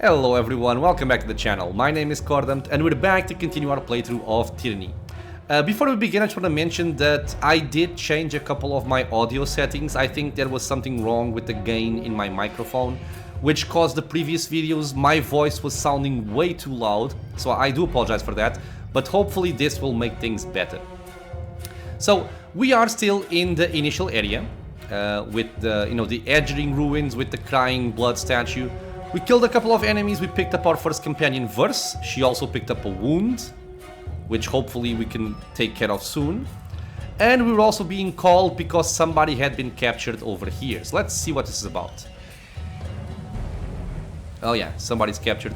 Hello everyone, welcome back to the channel. My name is Cordant and we're back to continue our playthrough of Tyranny. Before we begin, I just want to mention that I did change a couple of my audio settings. I think there was something wrong with the gain in my microphone, which caused the previous videos my voice was sounding way too loud, so I do apologize for that, but hopefully this will make things better. So we are still in the initial area with the edging ruins with the crying blood statue. We killed a couple of enemies, we picked up our first companion Verse. She also picked up a wound, which hopefully we can take care of soon. And we were also being called because somebody had been captured over here. So let's see what this is about. Oh yeah, somebody's captured.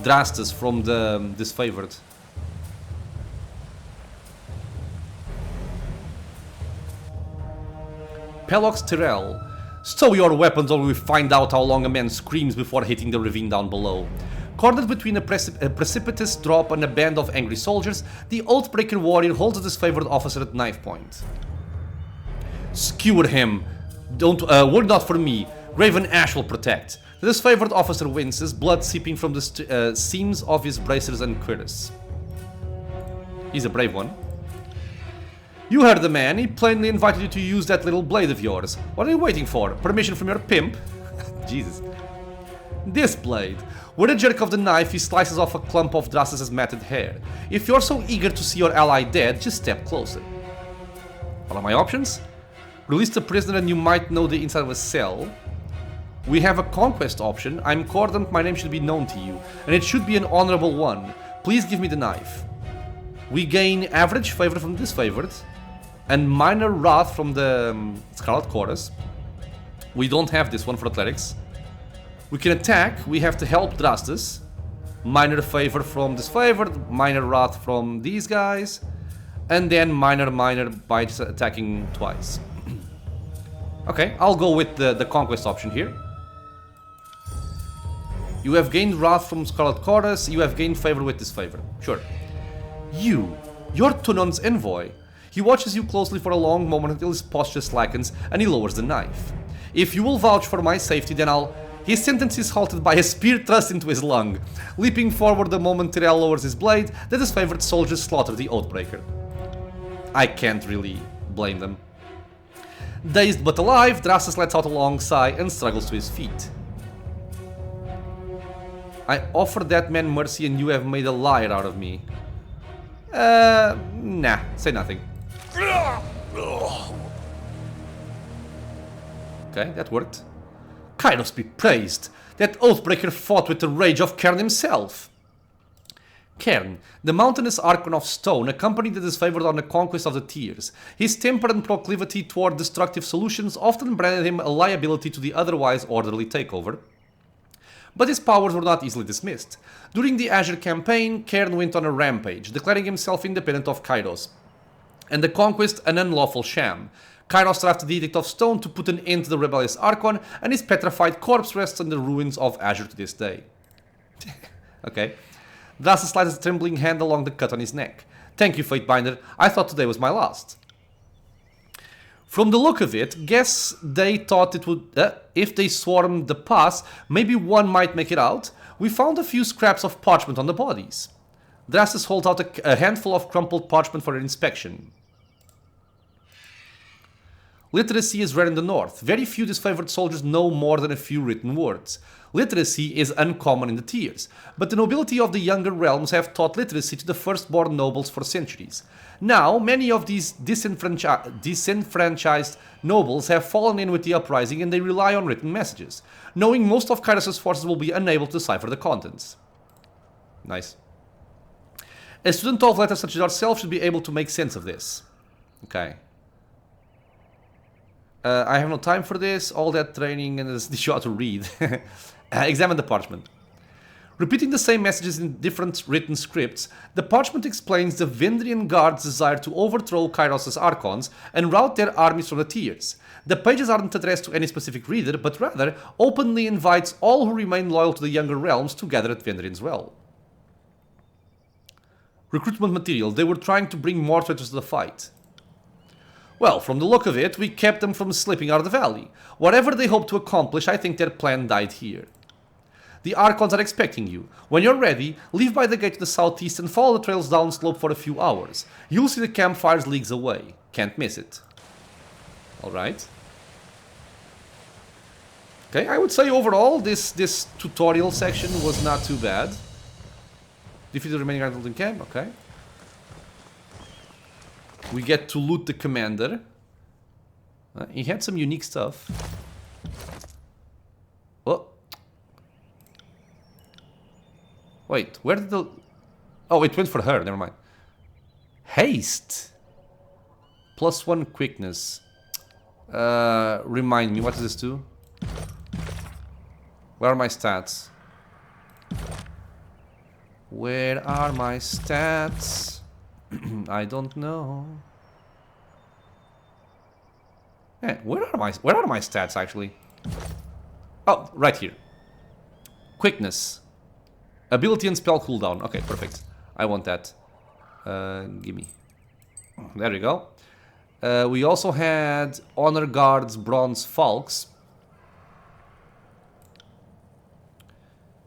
Drastus from the disfavored. Pelox Tyrell. Stow your weapons or we find out how long a man screams before hitting the ravine down below. Cornered between a precipitous drop and a band of angry soldiers, the oathbreaker warrior holds a disfavored officer at knife point. Skewer him. Work not for me. Raven Ash will protect. The disfavored officer winces, blood seeping from the seams of his bracers and cuirass. He's a brave one. You heard the man, he plainly invited you to use that little blade of yours. What are you waiting for? Permission from your pimp? Jesus. This blade. With a jerk of the knife, he slices off a clump of Drastus' matted hair. If you're so eager to see your ally dead, just step closer. What are my options? Release the prisoner and you might know the inside of a cell. We have a conquest option. I'm Cordant, my name should be known to you, and it should be an honorable one. Please give me the knife. We gain average favor from disfavored, and minor wrath from the Scarlet Chorus. We don't have this one for athletics. We can attack, we have to help Drastus. Minor favor from disfavored, minor wrath from these guys, and then minor by attacking twice. Okay, I'll go with the conquest option here. You have gained wrath from Scarlet Chorus, you have gained favor with disfavor. Sure. You're Tunon's envoy. He watches you closely for a long moment until his posture slackens and he lowers the knife. If you will vouch for my safety, then I'll... His sentence is halted by a spear thrust into his lung. Leaping forward the moment Tyrell lowers his blade, the disfavored soldiers slaughter the oathbreaker. I can't really blame them. Dazed but alive, Drastus lets out a long sigh and struggles to his feet. I offered that man mercy and you have made a liar out of me. Nah, say nothing. Okay, that worked. Kairos be praised! That oathbreaker fought with the rage of Cairn himself! Cairn, the mountainous Archon of Stone, accompanied the disfavored on the conquest of the Tears. His temper and proclivity toward destructive solutions often branded him a liability to the otherwise orderly takeover. But his powers were not easily dismissed. During the Azure campaign, Cairn went on a rampage, declaring himself independent of Kairos, and the conquest an unlawful sham. Kairos drafted the Edict of Stone to put an end to the rebellious Archon, and his petrified corpse rests on the ruins of Azure to this day. Okay. Drastus slides a trembling hand along the cut on his neck. Thank you, Fatebinder. I thought today was my last. From the look of it, guess they thought it would... if they swarmed the pass, maybe one might make it out. We found a few scraps of parchment on the bodies. Drastus holds out a handful of crumpled parchment for inspection. Literacy is rare in the north. Very few disfavored soldiers know more than a few written words. Literacy is uncommon in the Tears, but the nobility of the younger realms have taught literacy to the firstborn nobles for centuries. Now, many of these disenfranchised nobles have fallen in with the uprising and they rely on written messages, knowing most of Kairos' forces will be unable to decipher the contents. Nice. A student of letters such as ourselves should be able to make sense of this. Okay. I have no time for this, all that training and this show how to read. Examine the parchment. Repeating the same messages in different written scripts, the parchment explains the Vendrian Guard's desire to overthrow Kairos' Archons and rout their armies from the Tears. The pages aren't addressed to any specific reader, but rather openly invites all who remain loyal to the younger realms to gather at Vendrian's Well. Recruitment material. They were trying to bring more traitors to the fight. Well, from the look of it, we kept them from slipping out of the valley. Whatever they hoped to accomplish, I think their plan died here. The Archons are expecting you. When you're ready, leave by the gate to the southeast and follow the trails downslope for a few hours. You'll see the campfires leagues away. Can't miss it. Alright. Okay, I would say overall this tutorial section was not too bad. Defeat the remaining Archons in camp, okay. We get to loot the commander. He had some unique stuff. Oh. Wait, where did the... Oh, it went for her, never mind. Haste. +1 quickness. Remind me, what does this do? Where are my stats? Where are my stats? I don't know. Yeah, where are my stats actually? Oh, right here. Quickness. Ability and spell cooldown. Okay, perfect. I want that. Gimme. There we go. We also had Honor Guards, Bronze Falks.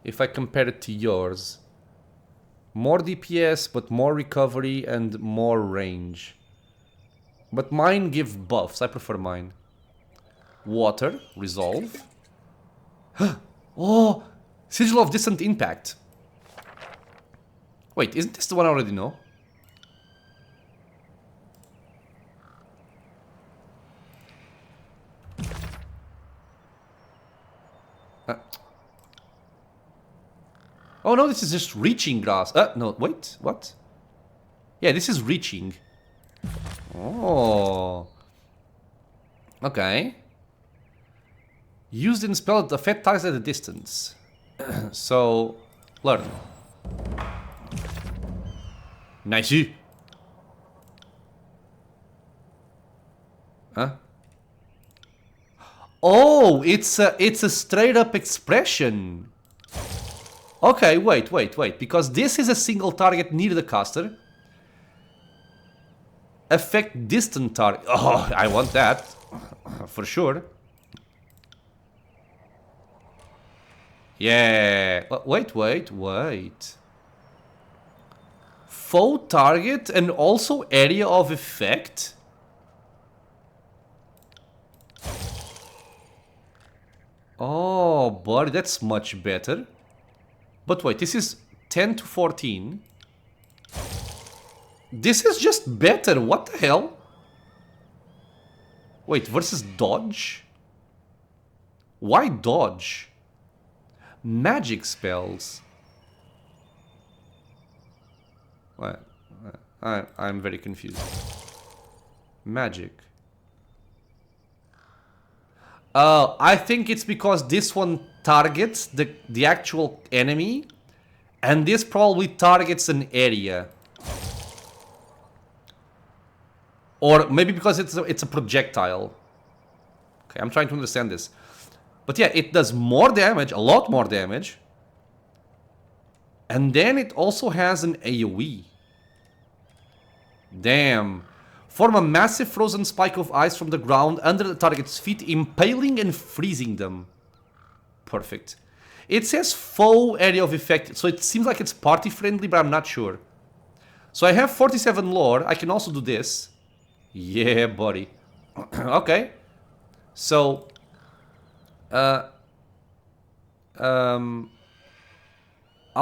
If I compare it to yours, more DPS, but more recovery and more range. But mine give buffs. I prefer mine. Water, resolve. Oh, Sigil of Distant Impact. Wait, isn't this the one I already know? Oh no, this is just reaching grass. No, wait, what? Yeah, this is reaching. Oh. Okay. Used in spell that affect targets at a distance. So, learn. Nice. Huh? Oh, it's a straight up expression. Okay, wait, because this is a single target near the caster. Affect distant target. Oh, I want that. For sure. Yeah. Wait. Foe target and also area of effect? Oh, buddy, that's much better. But wait, this is 10 to 14. This is just better. What the hell? Wait, versus dodge? Why dodge? Magic spells. What? I'm very confused. Magic. I think it's because this one targets the actual enemy, and this probably targets an area. Or maybe because it's a projectile. Okay, I'm trying to understand this. But yeah, it does more damage, a lot more damage. And then it also has an AoE. Damn. Form a massive frozen spike of ice from the ground under the target's feet, impaling and freezing them. Perfect. It says foe area of effect, so it seems like it's party friendly, but I'm not sure. So I have 47 lore. I can also do this. Yeah, buddy. Okay. So, I'll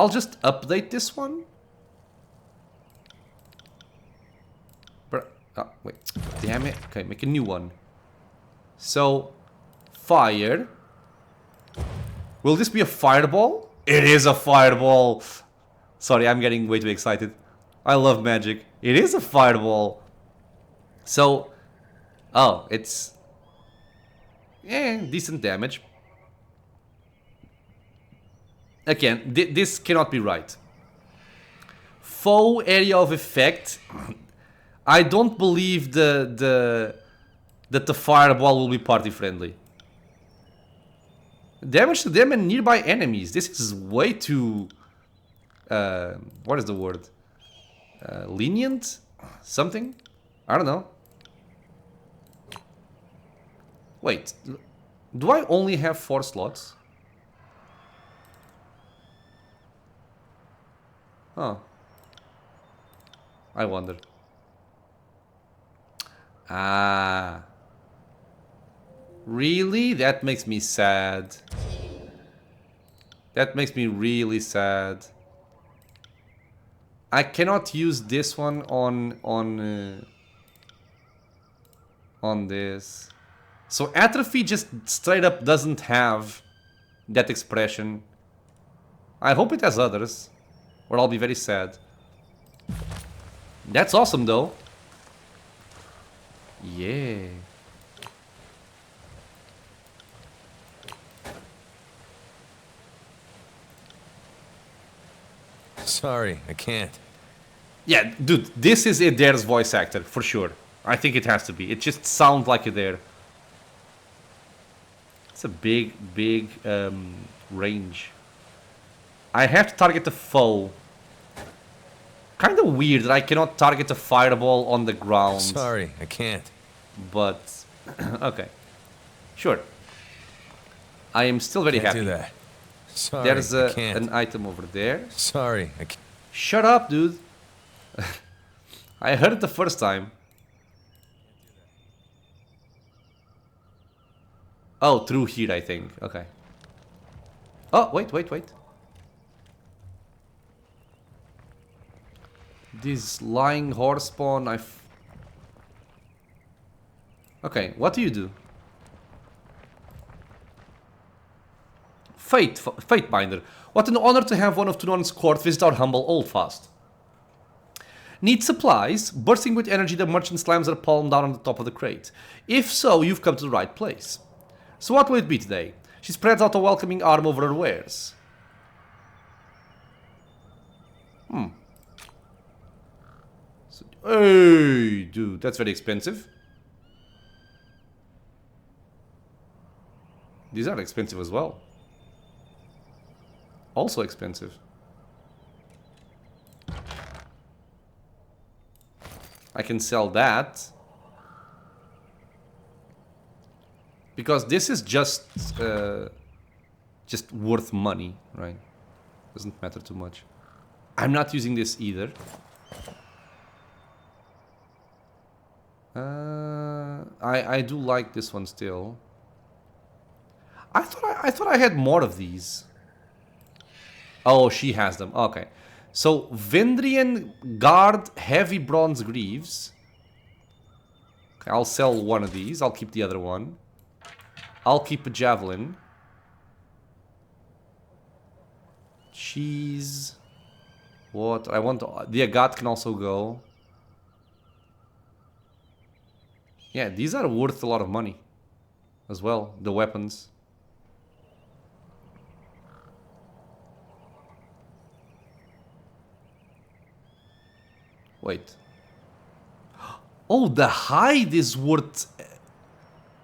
just update this one. Oh, wait. Damn it. Okay, make a new one. So, fire. Will this be a fireball? It is a fireball. Sorry, I'm getting way too excited. I love magic. It is a fireball. So, oh, it's... yeah, decent damage. Again, this cannot be right. Foe area of effect... I don't believe that the fireball will be party friendly. Damage to them and nearby enemies. This is way too... what is the word? Lenient? Something? I don't know. Wait. Do I only have 4 slots? Oh. I wonder. Ah. Really? That makes me sad. That makes me really sad. I cannot use this one on this. So atrophy just straight up doesn't have that expression. I hope it has others, or I'll be very sad. That's awesome though. Yeah. Sorry, I can't. Yeah, dude, this is Adair's voice actor, for sure. I think it has to be. It just sounds like Adair. It's a big range. I have to target the foe. Kind of weird that I cannot target a fireball on the ground. Sorry, I can't. But, okay. Sure. I am still very happy. Do that. Sorry, There's I can't. an item over there. Sorry, I can't. Shut up, dude. I heard it the first time. Oh, through here, I think. Okay. Oh, wait. This lying horse spawn, Okay, what do you do? Fate Binder. What an honor to have one of Tunon's court visit our humble Oldfast. Need supplies? Bursting with energy, the merchant slams her palm down on the top of the crate. If so, you've come to the right place. So what will it be today? She spreads out a welcoming arm over her wares. Hey, dude, that's very expensive. These are expensive as well. Also expensive. I can sell that. Because this is just worth money, right? Doesn't matter too much. I'm not using this either. I do like this one still. I thought I had more of these. Oh, she has them. Okay. So, Vendrian Guard Heavy Bronze Greaves. Okay, I'll sell one of these. I'll keep the other one. I'll keep a Javelin. Cheese. What? I want... The Agat can also go. Yeah, these are worth a lot of money. As well. The weapons. Wait. Oh, the hide is worth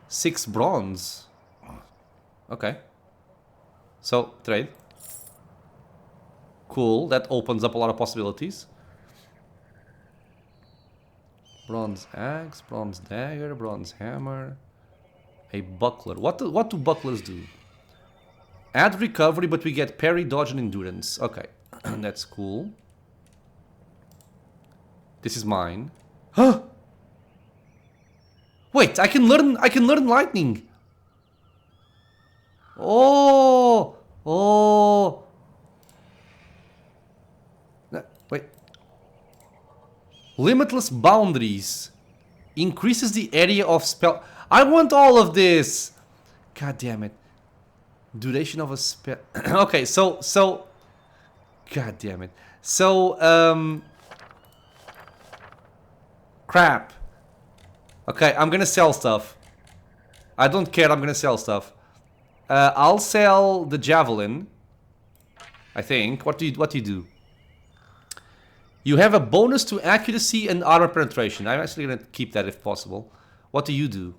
6 bronze. Okay. So, trade. Cool. That opens up a lot of possibilities. Bronze axe, bronze dagger, bronze hammer. A buckler. What do bucklers do? Add recovery, but we get parry, dodge, and endurance. Okay. That's cool. This is mine. Huh? Wait, I can learn lightning. Oh. Wait. Limitless boundaries increases the area of spell. I want all of this. God damn it. Duration of a spell. Okay, so God damn it. So crap. Okay, I'm gonna sell stuff. I don't care, I'm gonna sell stuff. I'll sell the javelin. I think. What do you do? You have a bonus to accuracy and armor penetration. I'm actually gonna keep that if possible. What do you do?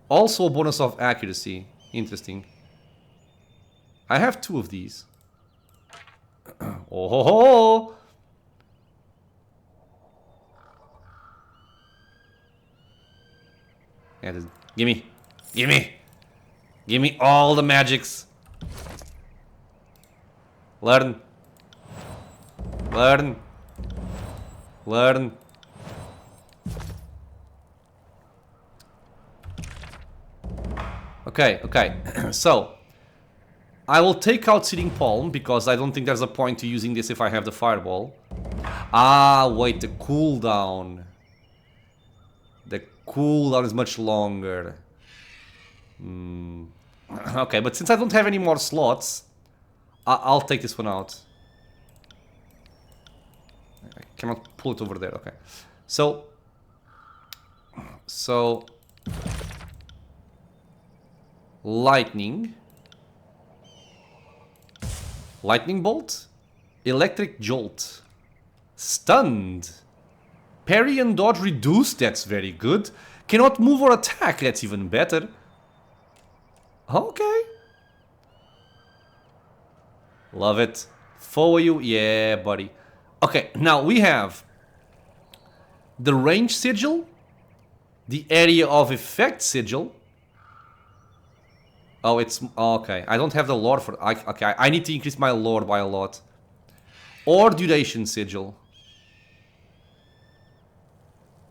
Also a bonus of accuracy. Interesting. I have 2 of these. Oh ho ho! Yeah, just give me all the magics. Learn. Learn. Learn. Okay, okay. So, I will take out Searing Palm because I don't think there's a point to using this if I have the Fireball. Ah, wait, the cooldown. The cooldown is much longer. Okay, but since I don't have any more slots, I'll take this one out. I cannot pull it over there, okay. So... Lightning. Lightning Bolt. Electric Jolt. Stunned. Parry and dodge reduced, that's very good. Cannot move or attack, that's even better. Okay. Love it. Follow you, yeah, buddy. Okay, now we have the range sigil, the area of effect sigil. Oh, it's okay. I don't have the lore for. Okay, I need to increase my lore by a lot. Or duration sigil.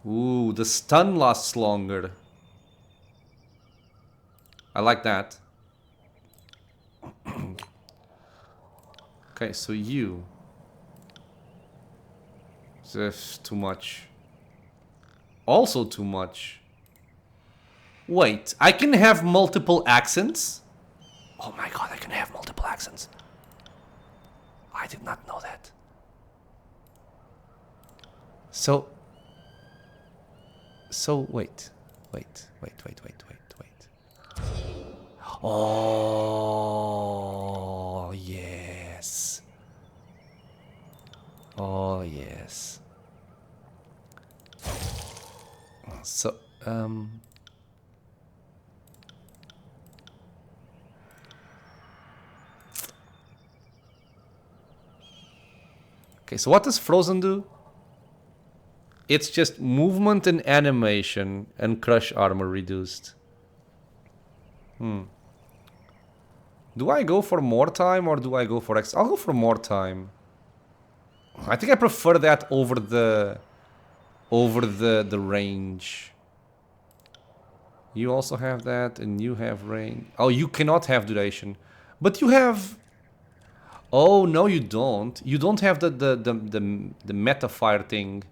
Ooh, the stun lasts longer. I like that. Okay, so you. Just too much. Also too much. Wait, I can have multiple accents? Oh my god, I can have multiple accents. I did not know that. So, wait. Oh, yes. Oh, yes. So, okay, so what does Frozen do? It's just movement and animation and crush armor reduced. Do I go for more time or do I go for X? I'll go for more time. I think I prefer that over the range. You also have that and you have range. Oh, you cannot have duration. But you have... Oh, no you don't. You don't have the meta fire thing.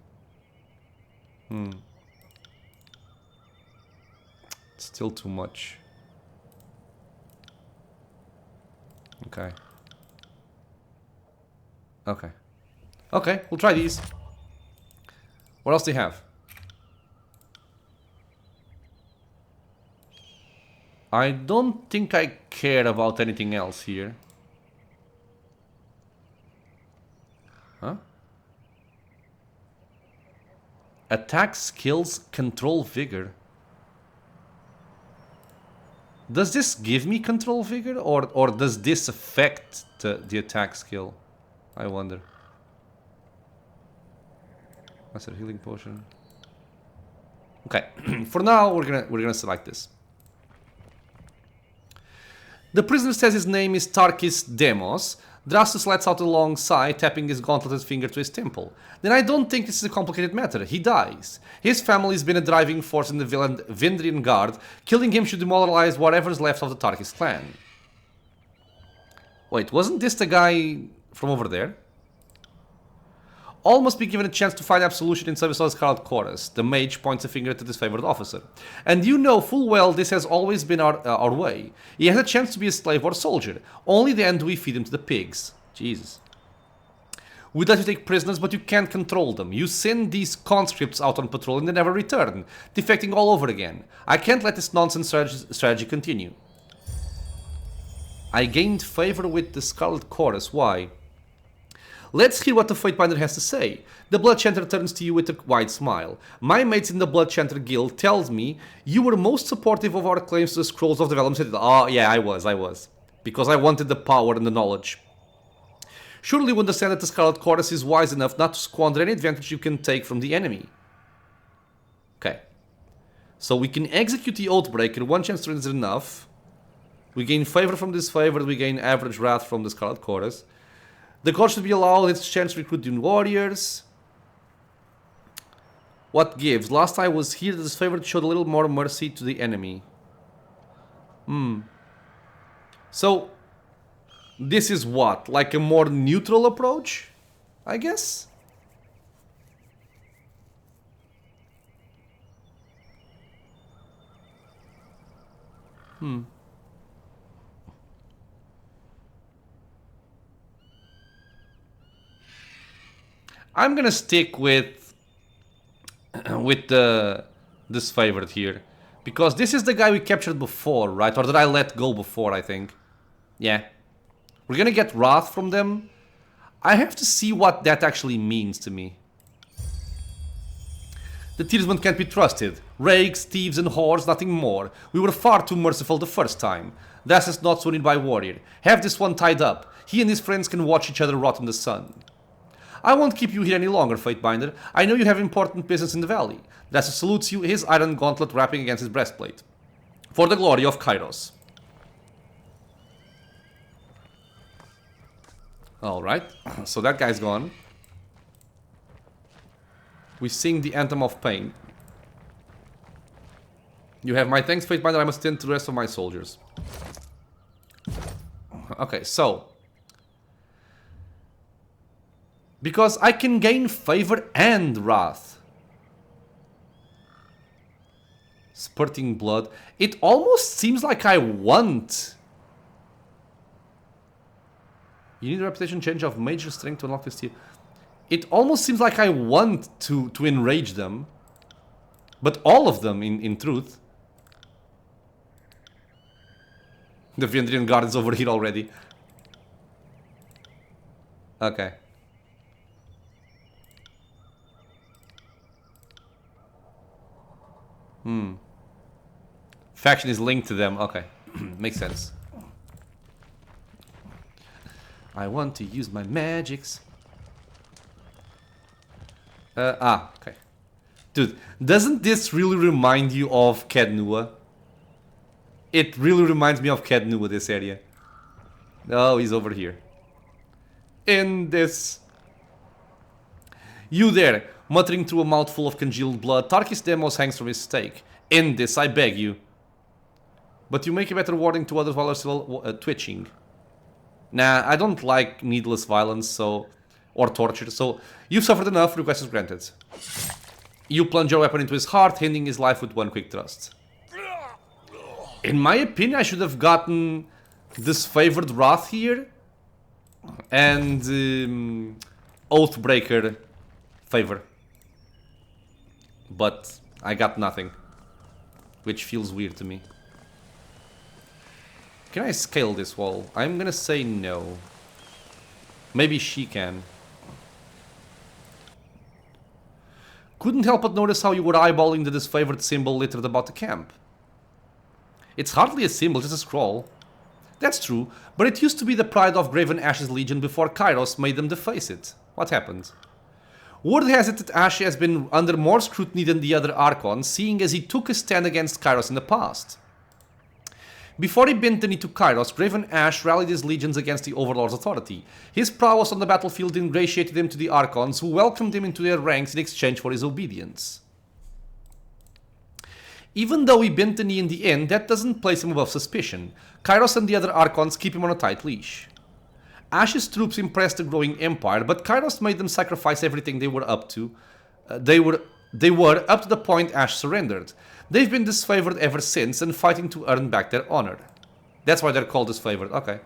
Still too much. Okay. Okay, we'll try these. What else do you have? I don't think I care about anything else here. Huh? Attack skills, control vigor. Does this give me control vigor or does this affect the attack skill? I wonder. That's a healing potion. Okay, for now we're gonna select this. The prisoner says his name is Tarkis Demos. Drastus lets out a long sigh, tapping his gauntleted finger to his temple. Then I don't think this is a complicated matter. He dies. His family's been a driving force in the Vendrian Guard. Killing him should demoralize whatever's left of the Tarkis clan. Wait, wasn't this the guy from over there? All must be given a chance to find absolution in service of the Scarlet Chorus. The mage points a finger at the disfavored officer. And you know full well this has always been our way. He has a chance to be a slave or a soldier. Only then do we feed him to the pigs. Jesus. We'd let you take prisoners, but you can't control them. You send these conscripts out on patrol and they never return, defecting all over again. I can't let this nonsense strategy continue. I gained favor with the Scarlet Chorus. Why? Let's hear what the Fatebinder has to say. The Blood Chanter turns to you with a wide smile. My mates in the Blood Chanter Guild tells me you were most supportive of our claims to the Scrolls of Development. Oh, yeah, I was. Because I wanted the power and the knowledge. Surely you understand that the Scarlet Chorus is wise enough not to squander any advantage you can take from the enemy. Okay. So we can execute the Oathbreaker. One chance turn is enough. We gain favor from this favor. We gain average wrath from the Scarlet Chorus. The court should be allowed its chance to recruit new warriors. What gives? Last I was here, the disfavored showed a little more mercy to the enemy. So, this is what? Like a more neutral approach? I guess? I'm gonna stick with the disfavored here. Because this is the guy we captured before, right? Or did I let go before, I think? Yeah. We're gonna get wrath from them. I have to see what that actually means to me. The Tearsmen can't be trusted. Rakes, thieves and whores, nothing more. We were far too merciful the first time. That's just not so by warrior. Have this one tied up. He and his friends can watch each other rot in the sun. I won't keep you here any longer, Fatebinder. I know you have important business in the valley. Dasa salutes you, his iron gauntlet wrapping against his breastplate. For the glory of Kairos. Alright, so that guy's gone. We sing the Anthem of Pain. You have my thanks, Fatebinder. I must tend to the rest of my soldiers. Okay, so... because I can gain favor and wrath. Spurting blood. It almost seems like I want... you need a reputation change of major strength to unlock this tier. It almost seems like I want to enrage them. But all of them, in truth. The Vendrian Guard is over here already. Okay. Faction is linked to them. Okay. Makes sense. I want to use my magics. Okay. Dude, doesn't this really remind you of Kednua? It really reminds me of Kednua, this area. Oh, he's over here. In this... you there, muttering through a mouthful of congealed blood, Tarkis Demos hangs from his stake. End this, I beg you. But you make a better warning to others while they're still twitching. Nah, I don't like needless violence, so... or torture, so... you've suffered enough, request is granted. You plunge your weapon into his heart, ending his life with one quick thrust. In my opinion, I should have gotten disfavored wrath here. And... oathbreaker favor. But I got nothing. Which feels weird to me. Can I scale this wall? I'm gonna say no. Maybe she can. Couldn't help but notice how you were eyeballing the disfavored symbol littered about the camp. It's hardly a symbol, just a scroll. That's true, but it used to be the pride of Graven Ash's Legion before Kairos made them deface it. What happened? Word has it that Ash has been under more scrutiny than the other Archons, seeing as he took a stand against Kairos in the past. Before he bent the knee to Kairos, Graven Ash rallied his legions against the Overlord's authority. His prowess on the battlefield ingratiated him to the Archons, who welcomed him into their ranks in exchange for his obedience. Even though he bent the knee in the end, that doesn't place him above suspicion. Kairos and the other Archons keep him on a tight leash. Ash's troops impressed the growing empire, but Kairos made them sacrifice everything they were up to. They were up to the point Ash surrendered. They've been disfavored ever since and fighting to earn back their honor. That's why they're called disfavored. Okay.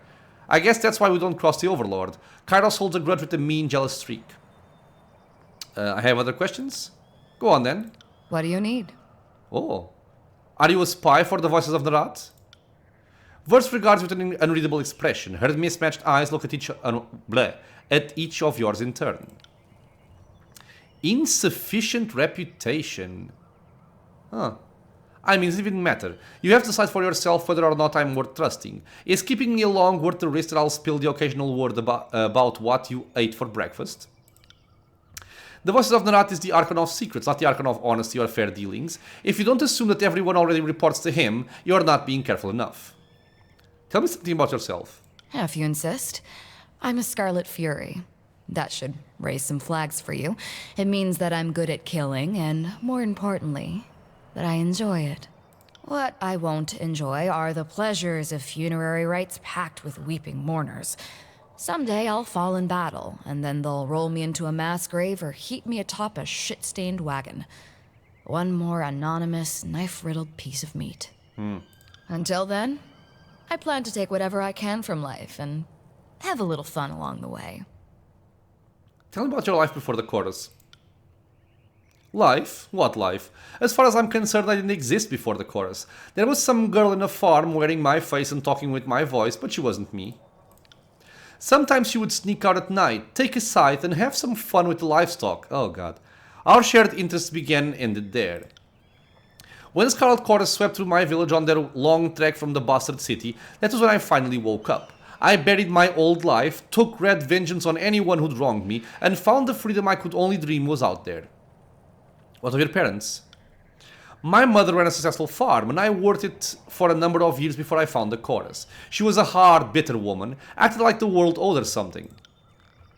I guess that's why we don't cross the Overlord. Kairos holds a grudge with a mean, jealous streak. I have other questions? Go on then. What do you need? Oh. Are you a spy for the Voices of the Rat? Verse regards with an unreadable expression. Her mismatched eyes look at each of yours in turn. Insufficient reputation. Huh. I mean, it doesn't even matter. You have to decide for yourself whether or not I'm worth trusting. Is keeping me along worth the risk that I'll spill the occasional word about what you ate for breakfast? The Voices of Narat is the Archon of Secrets, not the Archon of Honesty or Fair Dealings. If you don't assume that everyone already reports to him, you're not being careful enough. Tell me something about yourself. If you insist. I'm a Scarlet Fury. That should raise some flags for you. It means that I'm good at killing, and more importantly, that I enjoy it. What I won't enjoy are the pleasures of funerary rites packed with weeping mourners. Someday I'll fall in battle, and then they'll roll me into a mass grave or heap me atop a shit-stained wagon. One more anonymous, knife-riddled piece of meat. Until then, I plan to take whatever I can from life and have a little fun along the way. Tell me about your life before the chorus. Life? What life? As far as I'm concerned, I didn't exist before the chorus. There was some girl in a farm wearing my face and talking with my voice, but she wasn't me. Sometimes she would sneak out at night, take a scythe, and have some fun with the livestock. Oh god. Our shared interests began and ended there. When the Scarlet Chorus swept through my village on their long trek from the bastard city, that was when I finally woke up. I buried my old life, took red vengeance on anyone who'd wronged me, and found the freedom I could only dream was out there. What of your parents? My mother ran a successful farm, and I worked it for a number of years before I found the chorus. She was a hard, bitter woman, acted like the world owed her something.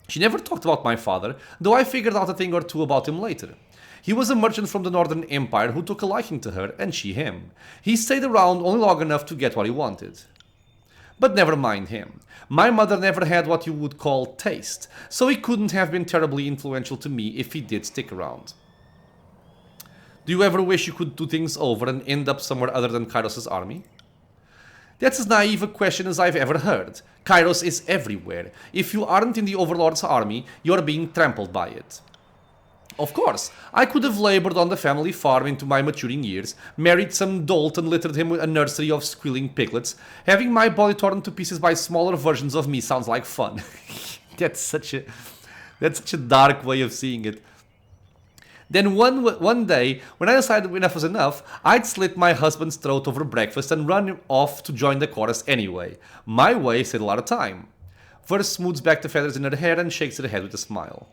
She never talked about my father, though I figured out a thing or two about him later. He was a merchant from the Northern Empire who took a liking to her, and she him. He stayed around only long enough to get what he wanted. But never mind him. My mother never had what you would call taste, so he couldn't have been terribly influential to me if he did stick around. Do you ever wish you could do things over and end up somewhere other than Kairos' army? That's as naive a question as I've ever heard. Kairos is everywhere. If you aren't in the Overlord's army, you're being trampled by it. Of course, I could have labored on the family farm into my maturing years, married some dolt and littered him with a nursery of squealing piglets. Having my body torn to pieces by smaller versions of me sounds like fun. That's such a dark way of seeing it. Then one day, when I decided enough was enough, I'd slit my husband's throat over breakfast and run off to join the chorus anyway. My way saved a lot of time. Verse smooths back the feathers in her hair and shakes her head with a smile.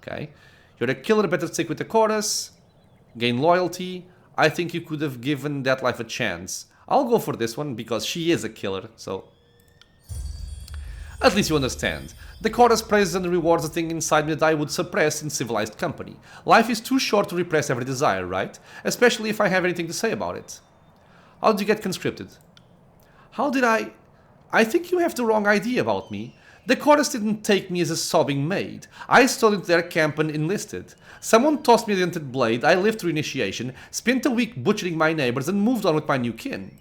Okay. You're a killer, better stick with the chorus. Gain loyalty. I think you could have given that life a chance. I'll go for this one because she is a killer, so... At least you understand. The chorus praises and rewards a thing inside me that I would suppress in civilized company. Life is too short to repress every desire, right? Especially if I have anything to say about it. How did you get conscripted? How did I think you have the wrong idea about me. The chorus didn't take me as a sobbing maid. I stole into their camp and enlisted. Someone tossed me the dented blade, I lived through initiation, spent a week butchering my neighbors and moved on with my new kin.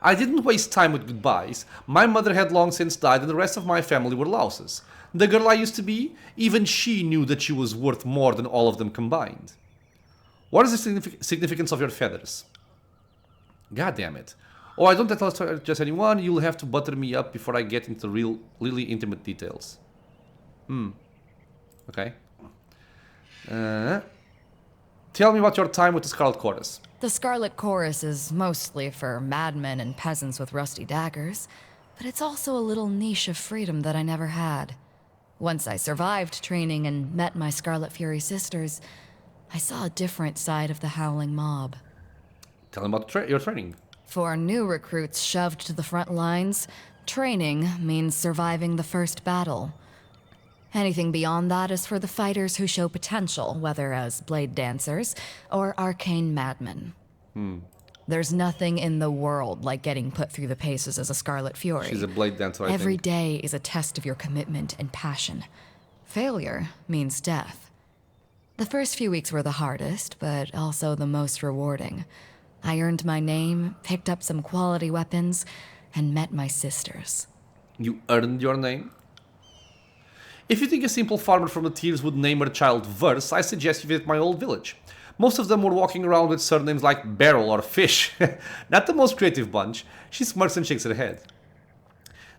I didn't waste time with goodbyes. My mother had long since died and the rest of my family were louses. The girl I used to be, even she knew that she was worth more than all of them combined. What is the significance of your feathers? God damn it. Oh, I don't tell just anyone, you'll have to butter me up before I get into really intimate details. Okay. Tell me about your time with the Scarlet Chorus. The Scarlet Chorus is mostly for madmen and peasants with rusty daggers, but it's also a little niche of freedom that I never had. Once I survived training and met my Scarlet Fury sisters, I saw a different side of the howling mob. Tell me about your training. For new recruits shoved to the front lines, training means surviving the first battle. Anything beyond that is for the fighters who show potential, whether as blade dancers or arcane madmen. There's nothing in the world like getting put through the paces as a Scarlet Fury. She's a blade dancer, I think. Every day is a test of your commitment and passion. Failure means death. The first few weeks were the hardest, but also the most rewarding. I earned my name, picked up some quality weapons, and met my sisters. You earned your name? If you think a simple farmer from the Tears would name her child Verse, I suggest you visit my old village. Most of them were walking around with surnames like Barrel or Fish. Not the most creative bunch. She smirks and shakes her head.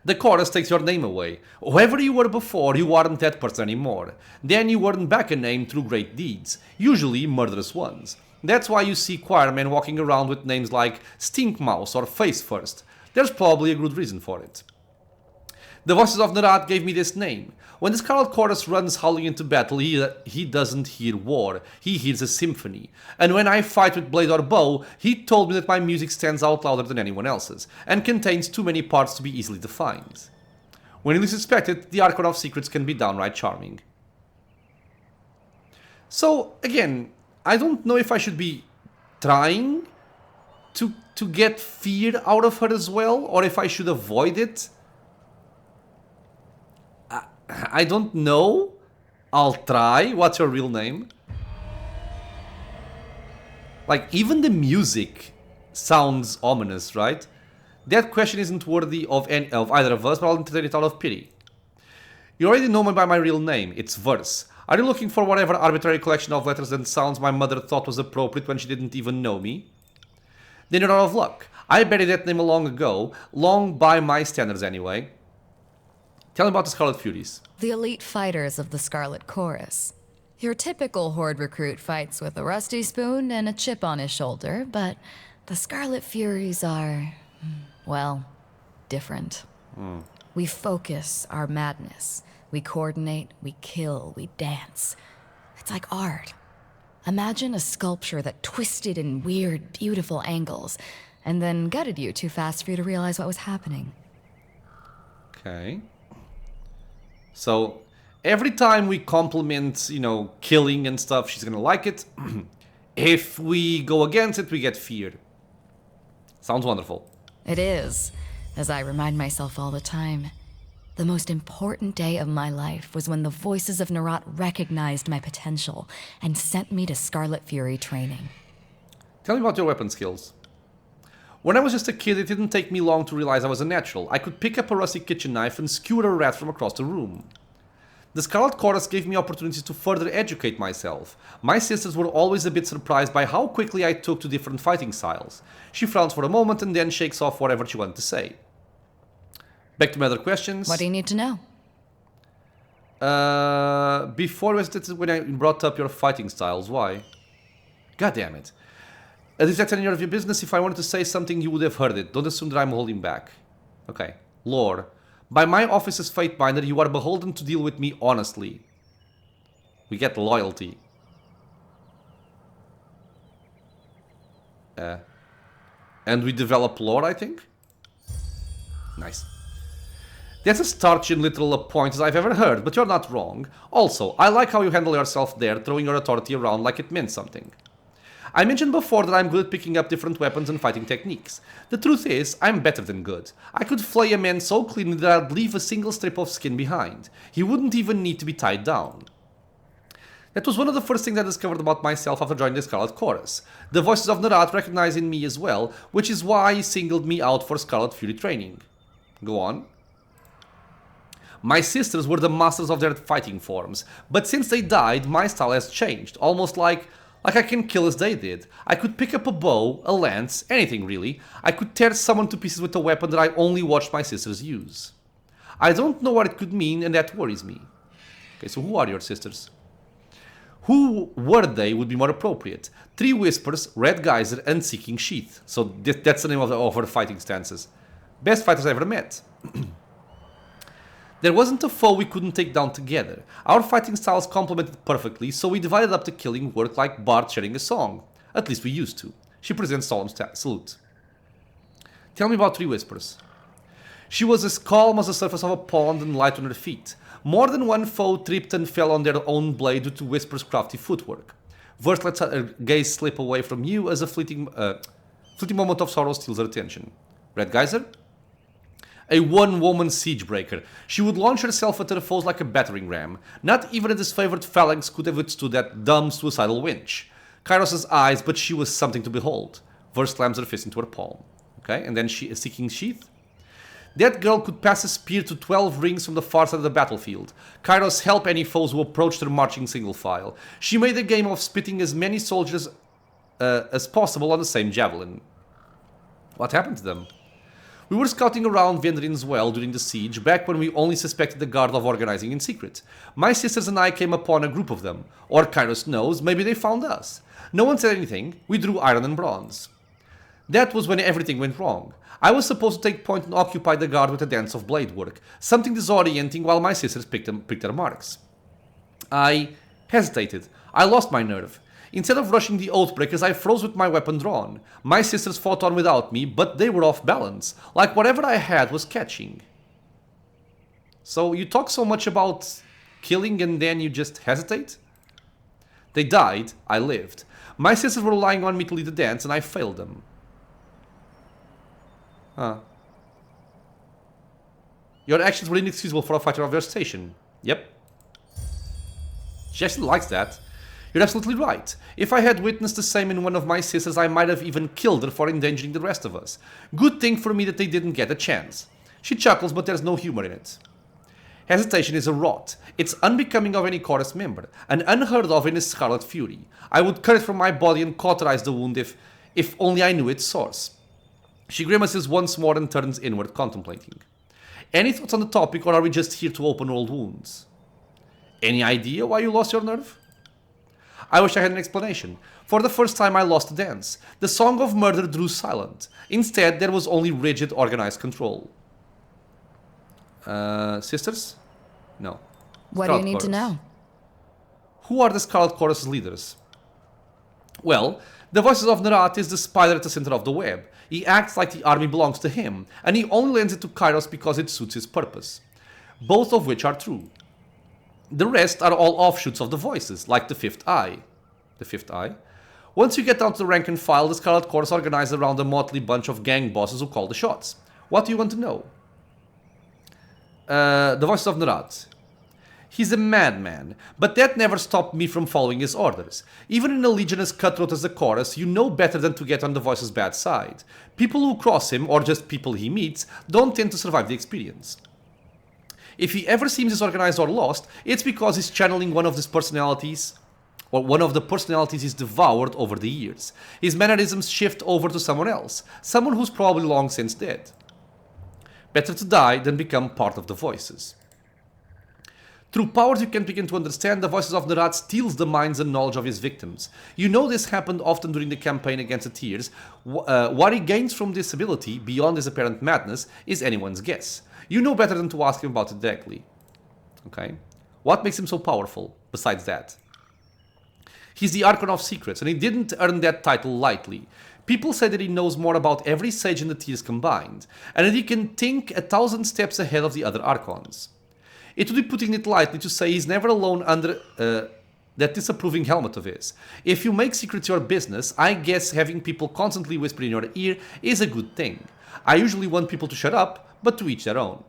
The chorus takes your name away. Whoever you were before, you aren't that person anymore. Then you earn back a name through great deeds, usually murderous ones. That's why you see choirmen walking around with names like Stink Mouse or Face First. There's probably a good reason for it. The voices of Nerat gave me this name. When the Scarlet Chorus runs howling into battle, he doesn't hear war, he hears a symphony. And when I fight with blade or bow, he told me that my music stands out louder than anyone else's, and contains too many parts to be easily defined. When you least expect it, the Archon of Secrets can be downright charming. So, again, I don't know if I should be trying to get fear out of her as well, or if I should avoid it. I don't know. I'll try. What's your real name? Like, even the music sounds ominous, right? That question isn't worthy of either of us, but I'll entertain it out of pity. You already know me by my real name. It's Verse. Are you looking for whatever arbitrary collection of letters and sounds my mother thought was appropriate when she didn't even know me? Then you're out of luck. I buried that name long ago, long by my standards anyway. Tell me about the Scarlet Furies. The elite fighters of the Scarlet Chorus. Your typical Horde recruit fights with a rusty spoon and a chip on his shoulder, but the Scarlet Furies are, well, different. We focus our madness. We coordinate, we kill, we dance. It's like art. Imagine a sculpture that twisted in weird, beautiful angles, and then gutted you too fast for you to realize what was happening. Okay. So, every time we compliment, killing and stuff, she's gonna like it. If we go against it, we get feared. Sounds wonderful. It is, as I remind myself all the time. The most important day of my life was when the voices of Nerat recognized my potential and sent me to Scarlet Fury training. Tell me about your weapon skills. When I was just a kid, it didn't take me long to realize I was a natural. I could pick up a rusty kitchen knife and skewer a rat from across the room. The Scarlet Chorus gave me opportunities to further educate myself. My sisters were always a bit surprised by how quickly I took to different fighting styles. She frowns for a moment and then shakes off whatever she wanted to say. Back to my other questions. What do you need to know? Before when I brought up your fighting styles, why? God damn it. Is that any of your business? If I wanted to say something, you would have heard it. Don't assume that I'm holding back. Okay. Lore. By my office's fate binder, you are beholden to deal with me honestly. We get loyalty. And we develop lore, I think? Nice. That's as starchy and literal a point as I've ever heard, but you're not wrong. Also, I like how you handle yourself there, throwing your authority around like it meant something. I mentioned before that I'm good at picking up different weapons and fighting techniques. The truth is, I'm better than good. I could flay a man so cleanly that I'd leave a single strip of skin behind. He wouldn't even need to be tied down. That was one of the first things I discovered about myself after joining the Scarlet Chorus. The voices of Nerat recognizing me as well, which is why he singled me out for Scarlet Fury training. Go on. My sisters were the masters of their fighting forms, but since they died, my style has changed, almost like I can kill as they did. I could pick up a bow, a lance, anything really. I could tear someone to pieces with a weapon that I only watched my sisters use. I don't know what it could mean, and that worries me. Okay, so who are your sisters? Who were they would be more appropriate. Three Whispers, Red Geyser, and Seeking Sheath. So that's the name of her fighting stances. Best fighters I ever met. There wasn't a foe we couldn't take down together. Our fighting styles complemented perfectly, so we divided up the killing work like Bard sharing a song. At least we used to. She presents solemn salute. Tell me about Three Whispers. She was as calm as the surface of a pond and light on her feet. More than one foe tripped and fell on their own blade due to Whisper's crafty footwork. Verse lets her gaze slip away from you as a fleeting moment of sorrow steals her attention. Red Geyser? A one-woman siegebreaker. She would launch herself at her foes like a battering ram. Not even a disfavored phalanx could have withstood that dumb, suicidal winch. Kairos' eyes, but she was something to behold. Verse slams her fist into her palm. Okay, and then she is Seeking Sheath. That girl could pass a spear to 12 rings from the far side of the battlefield. Kairos helped any foes who approached her marching single file. She made a game of spitting as many soldiers as possible on the same javelin. What happened to them? We were scouting around Vendrin's well during the siege, back when we only suspected the guard of organizing in secret. My sisters and I came upon a group of them. Or Kairos knows, maybe they found us. No one said anything. We drew iron and bronze. That was when everything went wrong. I was supposed to take point and occupy the guard with a dance of blade work, something disorienting while my sisters picked their marks. I hesitated. I lost my nerve. Instead of rushing the oathbreakers, I froze with my weapon drawn. My sisters fought on without me, but they were off balance, like whatever I had was catching. So you talk so much about killing and then you just hesitate? They died, I lived. My sisters were relying on me to lead the dance and I failed them. Huh. Your actions were inexcusable for a fighter of your station. Yep. She actually likes that. You're absolutely right. If I had witnessed the same in one of my sisters, I might have even killed her for endangering the rest of us. Good thing for me that they didn't get a chance. She chuckles, but there's no humor in it. Hesitation is a rot. It's unbecoming of any chorus member, and unheard of in a Scarlet Fury. I would cut it from my body and cauterize the wound if only I knew its source. She grimaces once more and turns inward, contemplating. Any thoughts on the topic, or are we just here to open old wounds? Any idea why you lost your nerve? I wish I had an explanation. For the first time I lost the dance. The song of murder drew silent. Instead, there was only rigid, organized control. Sisters? No. What do you need to know? Who are the Scarlet Chorus's leaders? Well, the Voices of Nerat is the spider at the center of the web. He acts like the army belongs to him, and he only lends it to Kairos because it suits his purpose. Both of which are true. The rest are all offshoots of the Voices, like the Fifth Eye. The Fifth Eye? Once you get down to the rank and file, the Scarlet Chorus organized around a motley bunch of gang bosses who call the shots. What do you want to know? The Voices of Nerat. He's a madman, but that never stopped me from following his orders. Even in a legion as cutthroat as the Chorus, you know better than to get on the Voice's bad side. People who cross him, or just people he meets, don't tend to survive the experience. If he ever seems disorganized or lost, it's because he's channeling one of his personalities, or one of the personalities he's devoured over the years. His mannerisms shift over to someone else, someone who's probably long since dead. Better to die than become part of the Voices. Through powers you can't begin to understand, the Voices of Nerat steals the minds and knowledge of his victims. You know this happened often during the campaign against the Tears. What he gains from this ability, beyond his apparent madness, is anyone's guess. You know better than to ask him about it directly. Okay? What makes him so powerful, besides that? He's the Archon of Secrets, and he didn't earn that title lightly. People say that he knows more about every sage in the Tears combined, and that he can think 1,000 steps ahead of the other Archons. It would be putting it lightly to say he's never alone under that disapproving helmet of his. If you make secrets your business, I guess having people constantly whisper in your ear is a good thing. I usually want people to shut up, but to each their own.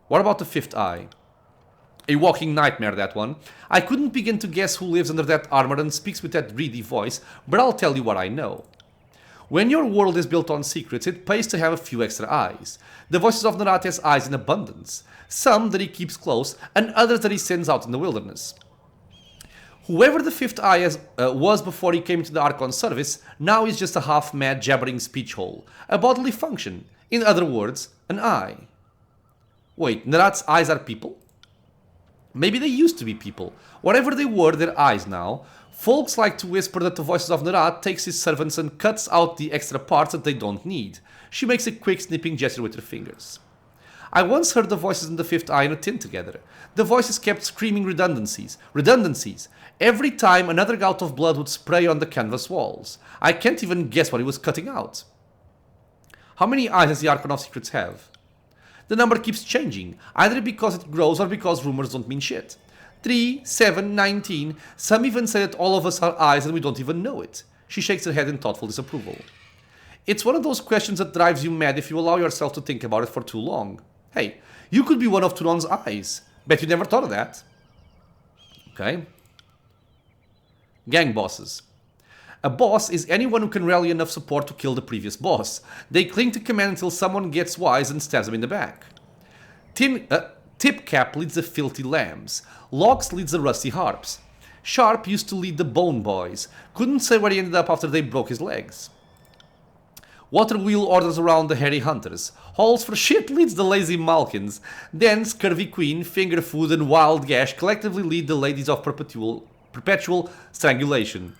What about the Fifth Eye? A walking nightmare, that one. I couldn't begin to guess who lives under that armor and speaks with that greedy voice, but I'll tell you what I know. When your world is built on secrets, it pays to have a few extra eyes. The Voices of Nerat has eyes in abundance. Some that he keeps close, and others that he sends out in the wilderness. Whoever the Fifth Eye was before he came to the Archon's service, now is just a half-mad jabbering speech hole. A bodily function. In other words, an eye. Wait, Nerat's eyes are people? Maybe they used to be people. Whatever they were, they're eyes now. Folks like to whisper that the Voices of Nerat takes his servants and cuts out the extra parts that they don't need. She makes a quick snipping gesture with her fingers. I once heard the Voices in the Fifth Eye in a tin together. The Voices kept screaming redundancies. Redundancies! Every time another gout of blood would spray on the canvas walls. I can't even guess what he was cutting out. How many eyes does the Archon of Secrets have? The number keeps changing, either because it grows or because rumors don't mean shit. 3, 7, 19, some even say that all of us are eyes and we don't even know it. She shakes her head in thoughtful disapproval. It's one of those questions that drives you mad if you allow yourself to think about it for too long. Hey, you could be one of Turon's eyes. Bet you never thought of that. Okay. Gang bosses. A boss is anyone who can rally enough support to kill the previous boss. They cling to command until someone gets wise and stabs them in the back. Tipcap leads the Filthy Lambs. Lox leads the Rusty Harps. Sharp used to lead the Bone Boys. Couldn't say where he ended up after they broke his legs. Waterwheel orders around the Hairy Hunters. Halls for Shit leads the Lazy Malkins. Then Scurvy Queen, Fingerfood, and Wild Gash collectively lead the Ladies of Perpetual Strangulation.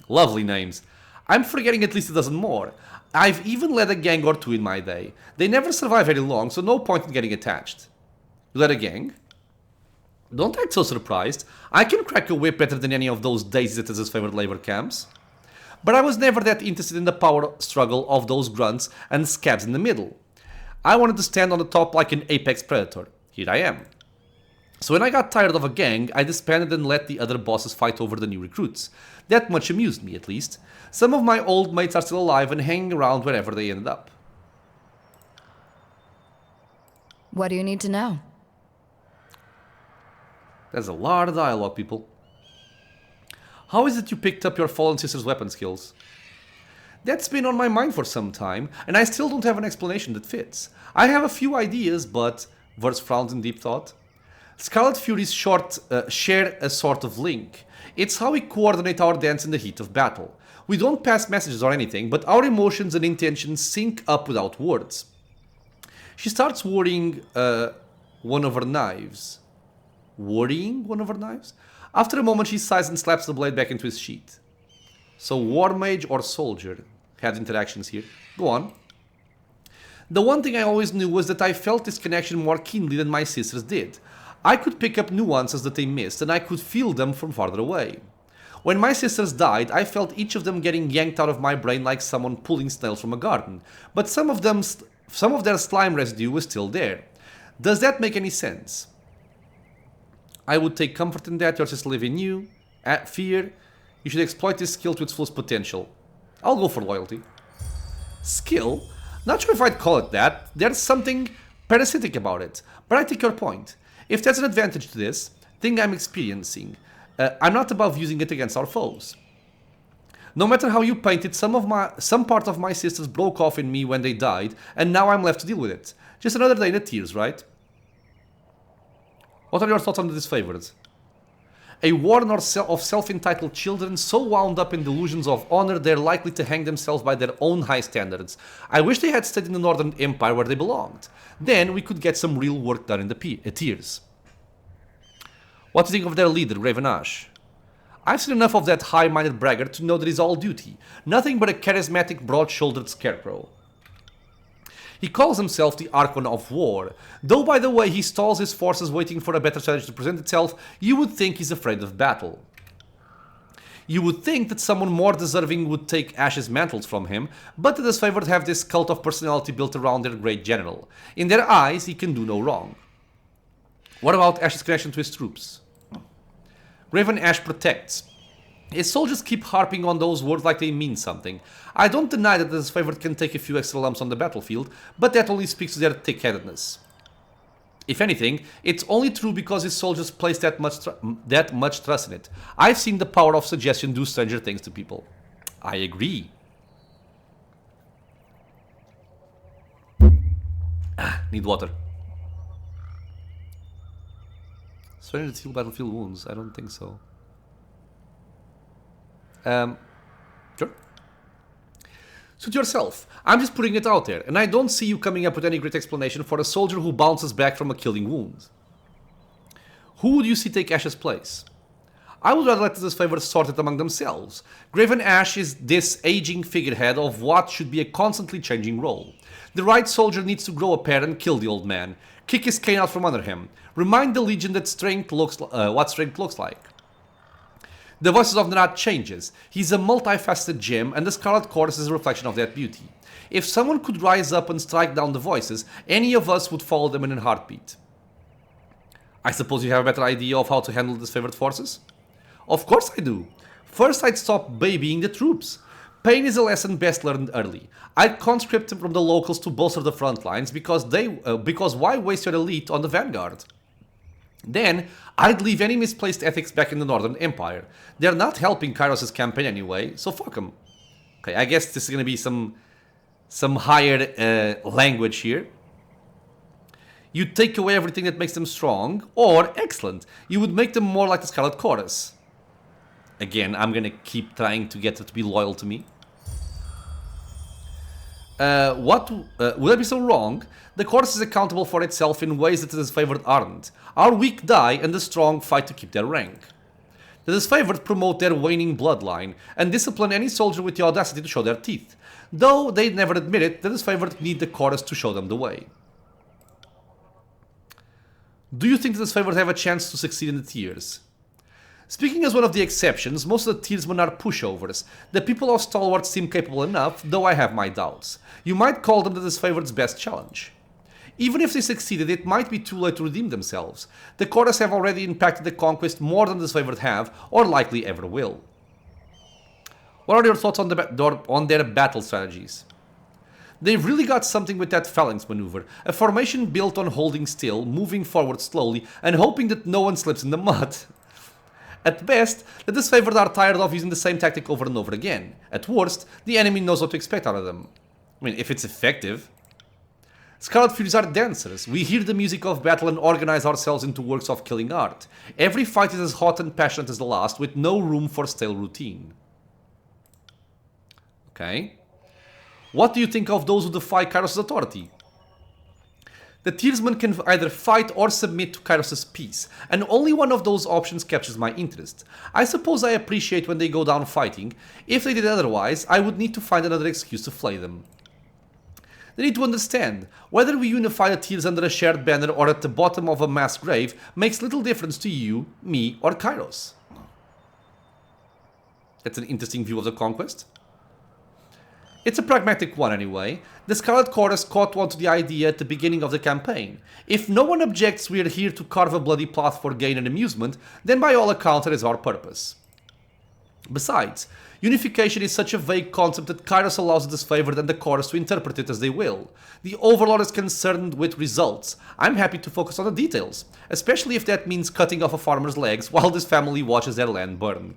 Lovely names. I'm forgetting at least a dozen more. I've even led a gang or two in my day. They never survive very long, so no point in getting attached. You led a gang? Don't act so surprised. I can crack a whip better than any of those daisies at his favorite labor camps. But I was never that interested in the power struggle of those grunts and scabs in the middle. I wanted to stand on the top like an apex predator. here I am. So when I got tired of a gang, I disbanded and let the other bosses fight over the new recruits. That much amused me, at least. Some of my old mates are still alive and hanging around wherever they ended up. What do you need to know? There's a lot of dialogue, people. How is it you picked up your fallen sister's weapon skills? That's been on my mind for some time, and I still don't have an explanation that fits. I have a few ideas, but... Verse frowns in deep thought. Scarlet Furies share a sort of link. It's how we coordinate our dance in the heat of battle. We don't pass messages or anything, but our emotions and intentions sync up without words. She starts worrying one of her knives. Worrying one of her knives? After a moment she sighs and slaps the blade back into his sheath. So war mage or soldier had interactions here. Go on. The one thing I always knew was that I felt this connection more keenly than my sisters did. I could pick up nuances that they missed, and I could feel them from farther away. When my sisters died, I felt each of them getting yanked out of my brain like someone pulling snails from a garden. But some of their slime residue was still there. Does that make any sense? I would take comfort in that. Your sisters live in you. Fear. You should exploit this skill to its fullest potential. I'll go for loyalty. Skill? Not sure if I'd call it that. There's something parasitic about it. But I take your point. If there's an advantage to this thing I'm experiencing, I'm not above using it against our foes. No matter how you paint it, some part of my sisters broke off in me when they died, and now I'm left to deal with it. Just another day in the tears, right? What are your thoughts on the disfavored? A warden of self-entitled children so wound up in delusions of honor they're likely to hang themselves by their own high standards. I wish they had stayed in the Northern Empire where they belonged. Then we could get some real work done in the tears. What do you think of their leader, Raven Ash? I've seen enough of that high-minded braggart to know that he's all duty. Nothing but a charismatic, broad-shouldered scarecrow. He calls himself the Archon of War, though by the way he stalls his forces waiting for a better strategy to present itself, you would think he's afraid of battle. You would think that someone more deserving would take Ash's mantles from him, but the disfavored have this cult of personality built around their great general. In their eyes, he can do no wrong. What about Ash's connection to his troops? Raven Ash protects. His soldiers keep harping on those words like they mean something. I don't deny that the disfavored can take a few extra lumps on the battlefield, but that only speaks to their thick-headedness. If anything, it's only true because his soldiers place that much trust in it. I've seen the power of suggestion do stranger things to people. I agree. Need water. Stranger to heal battlefield wounds? I don't think so. Sure. Suit yourself. I'm just putting it out there, and I don't see you coming up with any great explanation for a soldier who bounces back from a killing wound. Who would you see take Ash's place? I would rather let the disfavored sort it among themselves. Raven Ash is this aging figurehead of what should be a constantly changing role. The right soldier needs to grow a pair and kill the old man. Kick his cane out from under him. Remind the Legion that what strength looks like. The Voices of Narat changes. He's a multifaceted gem, and the Scarlet Chorus is a reflection of that beauty. If someone could rise up and strike down the Voices, any of us would follow them in a heartbeat. I suppose you have a better idea of how to handle disfavored forces? Of course I do. First I'd stop babying the troops. Pain is a lesson best learned early. I'd conscript them from the locals to bolster the front lines because why waste your elite on the vanguard? Then, I'd leave any misplaced ethics back in the Northern Empire. They're not helping Kairos' campaign anyway, so fuck them. Okay, I guess this is gonna be some higher language here. You take away everything that makes them strong, or, excellent, you would make them more like the Scarlet Chorus. Again, I'm gonna keep trying to get her to be loyal to me. Would I be so wrong? The chorus is accountable for itself in ways that the disfavored aren't. Our weak die and the strong fight to keep their rank. The disfavored promote their waning bloodline and discipline any soldier with the audacity to show their teeth. Though they never admit it, the disfavored need the chorus to show them the way. Do you think the disfavored have a chance to succeed in the tiers? Speaking as one of the exceptions, most of the tiersmen are pushovers. The people of Stalwart seem capable enough, though I have my doubts. You might call them the disfavored's best challenge. Even if they succeeded, it might be too late to redeem themselves. The Chorus have already impacted the conquest more than the Disfavored have, or likely ever will. What are your thoughts on their battle strategies? They've really got something with that phalanx maneuver, a formation built on holding still, moving forward slowly, and hoping that no one slips in the mud. At best, the Disfavored are tired of using the same tactic over and over again. At worst, the enemy knows what to expect out of them. I mean, if it's effective. Scarlet Furies are dancers. We hear the music of battle and organize ourselves into works of killing art. Every fight is as hot and passionate as the last, with no room for stale routine. Okay. What do you think of those who defy Kairos' authority? The Tearsmen can either fight or submit to Kairos' peace, and only one of those options captures my interest. I suppose I appreciate when they go down fighting. If they did otherwise, I would need to find another excuse to flay them. They need to understand, whether we unify the Tears under a shared banner or at the bottom of a mass grave makes little difference to you, me, or Kairos. That's an interesting view of the conquest. It's a pragmatic one anyway. The Scarlet Chorus caught on to the idea at the beginning of the campaign. If no one objects we're here to carve a bloody path for gain and amusement, then by all accounts that is our purpose. Besides, unification is such a vague concept that Kairos allows the Disfavored and the Chorus to interpret it as they will. The Overlord is concerned with results. I'm happy to focus on the details, especially if that means cutting off a farmer's legs while this family watches their land burn.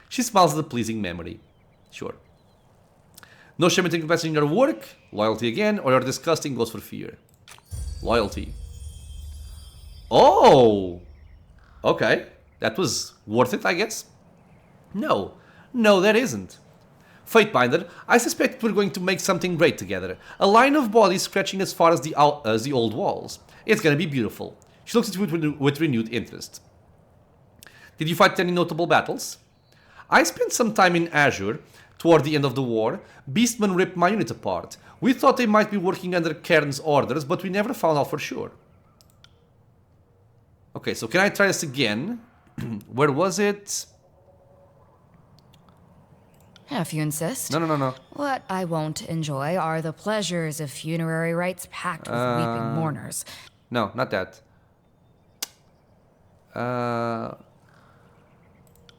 She smiles at the pleasing memory. Sure. No shame in taking place in your work, loyalty again, or your disgusting goes for fear. Loyalty. Oh! Okay, that was worth it, I guess. No, that isn't. Fatebinder, I suspect we're going to make something great together. A line of bodies stretching as far as the old walls. It's gonna be beautiful. She looks at you with renewed interest. Did you fight any notable battles? I spent some time in Azure. Toward the end of the war, Beastmen ripped my unit apart. We thought they might be working under Cairn's orders, but we never found out for sure. Okay, so can I try this again? Where was it? If you insist. No. What I won't enjoy are the pleasures of funerary rites packed with weeping mourners. No, not that.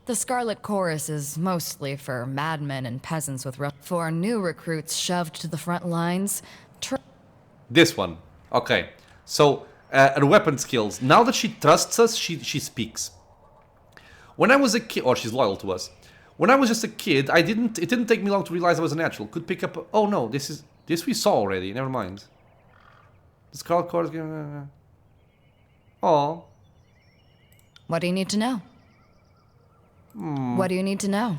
The Scarlet Chorus is mostly for madmen and peasants with for new recruits shoved to the front lines. This one. Okay. So, her weapon skills. Now that she trusts us, she speaks. When I was a kid, or she's loyal to us. When I was just a kid, it didn't take me long to realize I was a natural. Could pick up. Oh no, this we saw already. Never mind. The Scarlet Chorus. Oh. What do you need to know? What do you need to know?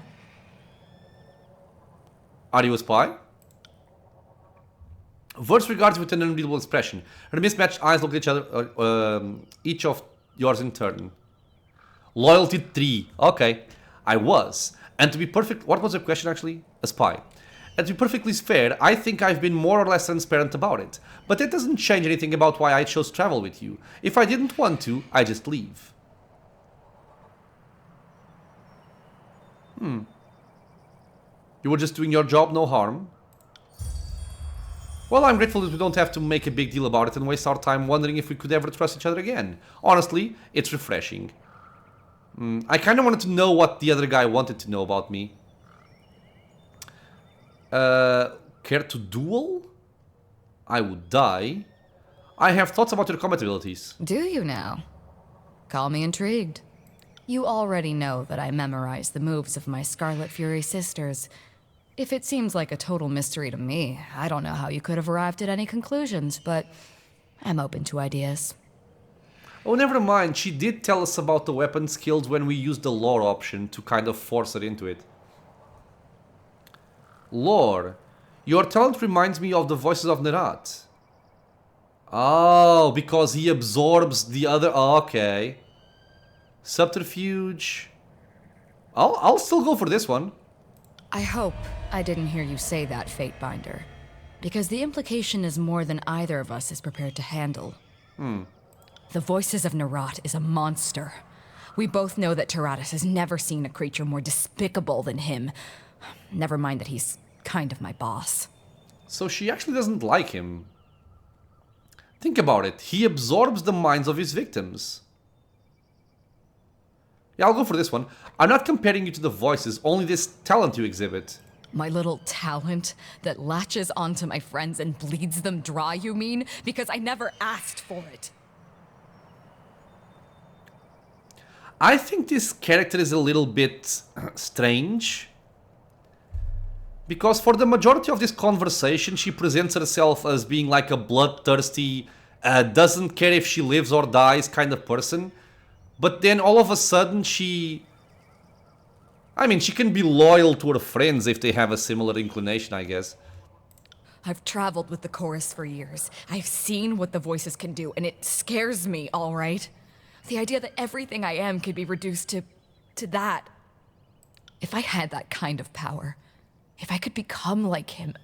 Are you a spy? Verse regards with an unreadable expression. Her mismatched eyes look at each other, each of yours in turn. Loyalty 3. Okay. I was. And to be perfect... What was the question actually? A spy. And to be perfectly fair, I think I've been more or less transparent about it. But that doesn't change anything about why I chose to travel with you. If I didn't want to, I just leave. You were just doing your job, no harm. Well, I'm grateful that we don't have to make a big deal about it and waste our time wondering if we could ever trust each other again. Honestly, it's refreshing. I kind of wanted to know what the other guy wanted to know about me. Care to duel? I would die. I have thoughts about your combat abilities. Do you now? Call me intrigued. You already know that I memorized the moves of my Scarlet Fury sisters. If it seems like a total mystery to me, I don't know how you could have arrived at any conclusions, but I'm open to ideas. Oh, never mind. She did tell us about the weapon skills when we used the lore option to kind of force her into it. Lore. Your talent reminds me of the voices of Nerat. Oh, because he absorbs the other... Oh, okay. Subterfuge. I'll still go for this one. I hope I didn't hear you say that, Fatebinder. Because the implication is more than either of us is prepared to handle. The voices of Nerat is a monster. We both know that Taratus has never seen a creature more despicable than him. Never mind that he's kind of my boss. So she actually doesn't like him. Think about it. He absorbs the minds of his victims. Yeah, I'll go for this one. I'm not comparing you to the voices, only this talent you exhibit. My little talent that latches onto my friends and bleeds them dry, you mean? Because I never asked for it. I think this character is a little bit strange. Because for the majority of this conversation, she presents herself as being like a bloodthirsty, doesn't care if she lives or dies kind of person. But then all of a sudden she... I mean, she can be loyal to her friends if they have a similar inclination, I guess. I've traveled with the chorus for years. I've seen what the voices can do, and it scares me, all right? The idea that everything I am could be reduced to that. If I had that kind of power, if I could become like him,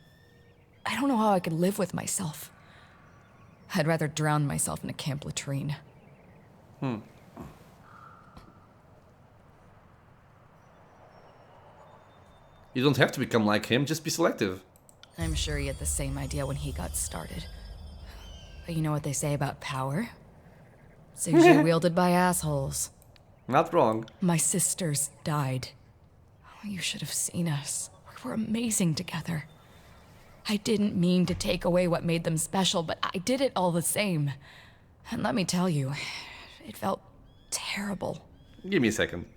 I don't know how I could live with myself. I'd rather drown myself in a camp latrine. You don't have to become like him, just be selective. I'm sure he had the same idea when he got started. But you know what they say about power? It's usually wielded by assholes. Not wrong. My sisters died. Oh, you should have seen us. We were amazing together. I didn't mean to take away what made them special, but I did it all the same. And let me tell you, it felt terrible. Give me a second.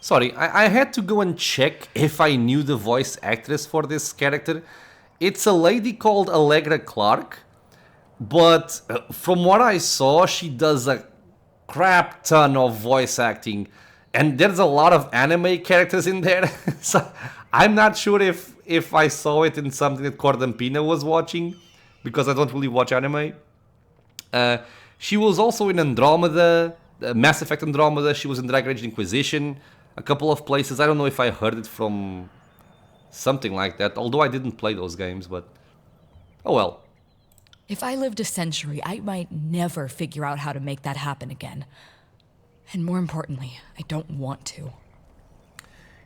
Sorry, I had to go and check if I knew the voice actress for this character. It's a lady called Allegra Clark. But from what I saw, she does a crap ton of voice acting. And there's a lot of anime characters in there. So I'm not sure if I saw it in something that Cordampina was watching. Because I don't really watch anime. She was also in Andromeda, Mass Effect Andromeda. She was in Dragon Age Inquisition. A couple of places. I don't know if I heard it from something like that. Although I didn't play those games, but... oh well. If I lived a century, I might never figure out how to make that happen again. And more importantly, I don't want to.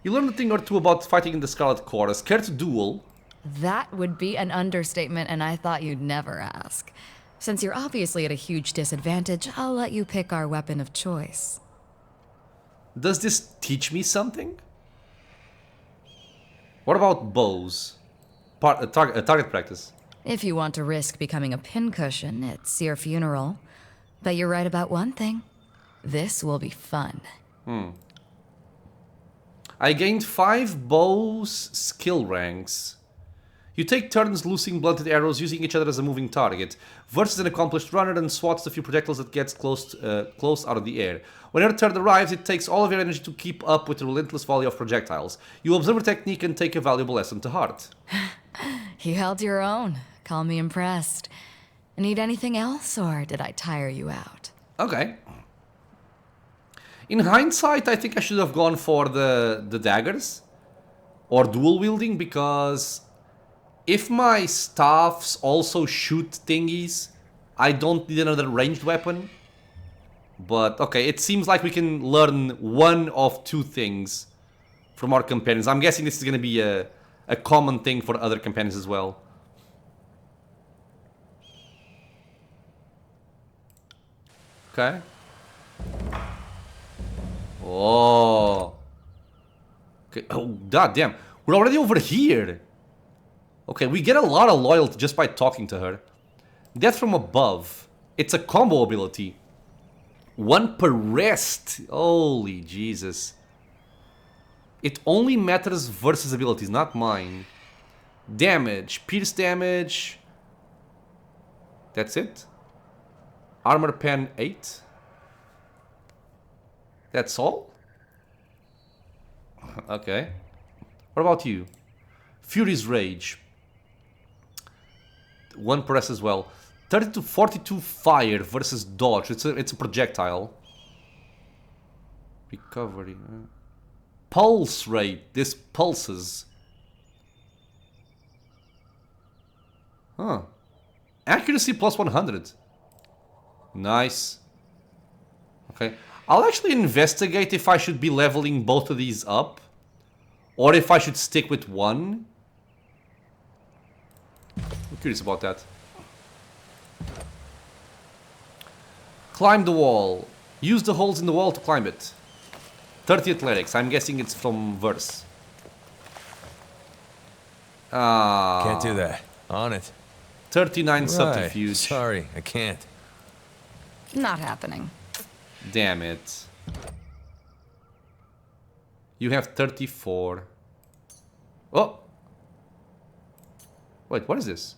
You learned a thing or two about fighting in the Scarlet Chorus. Care to duel? That would be an understatement, and I thought you'd never ask. Since you're obviously at a huge disadvantage, I'll let you pick our weapon of choice. Does this teach me something? What about bows? Target practice. If you want to risk becoming a pincushion, it's your funeral. But you're right about one thing. This will be fun. I gained 5 bows skill ranks. You take turns loosing blunted arrows using each other as a moving target. Versus an accomplished runner and swats the few projectiles that gets close out of the air. When your turn arrives, it takes all of your energy to keep up with the relentless volley of projectiles. You observe a technique and take a valuable lesson to heart. You held your own. Call me impressed. Need anything else, or did I tire you out? Okay. In hindsight, I think I should have gone for the daggers. Or dual wielding, because... if my staffs also shoot thingies, I don't need another ranged weapon. But, okay, it seems like we can learn one of 2 things from our companions. I'm guessing this is going to be a common thing for other companions as well. Okay. Oh. Okay. Oh, god damn. We're already over here. Okay, we get a lot of loyalty just by talking to her. Death from above. It's a combo ability. 1 per rest. Holy Jesus. It only matters versus abilities, not mine. Damage. Pierce damage. That's it. Armor pen 8. That's all? Okay. What about you? Fury's Rage. 1 per rest as well. 30 to 42 fire versus dodge. It's a projectile. Recovery. Pulse rate. This pulses. Huh. Accuracy plus 100. Nice. Okay. I'll actually investigate if I should be leveling both of these up. Or if I should stick with one. I'm curious about that. Climb the wall. Use the holes in the wall to climb it. 30 athletics. I'm guessing it's from verse. Can't do that. On it. 39 Right. subterfuge. Sorry, I can't. Not happening. Damn it. You have 34. Oh! Wait, what is this?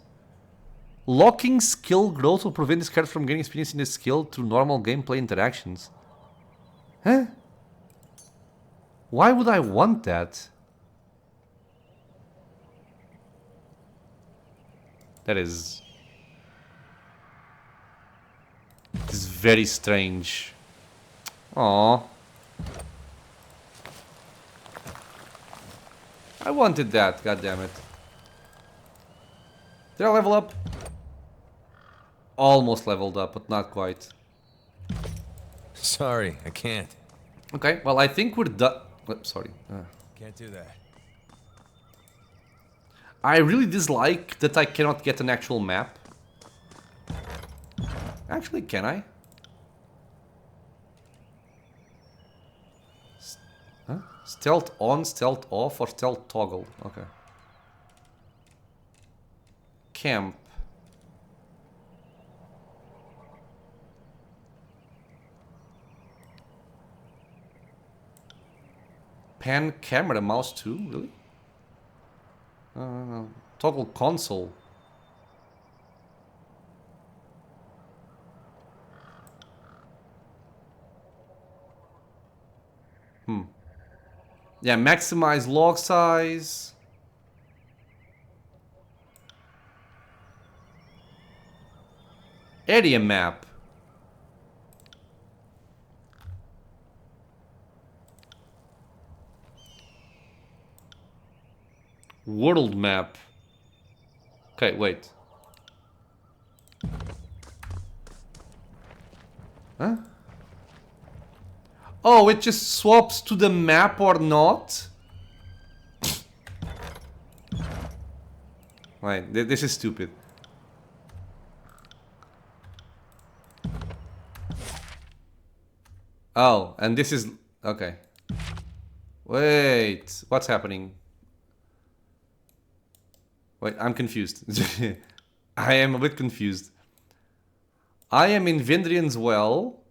Locking skill growth will prevent this character from gaining experience in the skill through normal gameplay interactions. Huh? Why would I want that? That is... This is very strange. Aww. I wanted that, goddammit. Did I level up? Almost leveled up, but not quite. Sorry, I can't. Okay, well I think we're done. Sorry. Can't do that. I really dislike that I cannot get an actual map. Actually, can I? Huh? Stealth on, stealth off, or stealth toggle? Okay. Camp. Pan camera mouse too? Really? Toggle console. Yeah, maximize log size. Area map. World map. Okay, wait. Huh? Oh, it just swaps to the map or not? Wait, this is stupid. Oh, and this is... Okay. Wait, what's happening? Wait, I'm confused. I am a bit confused. I am in Vendrian's Well.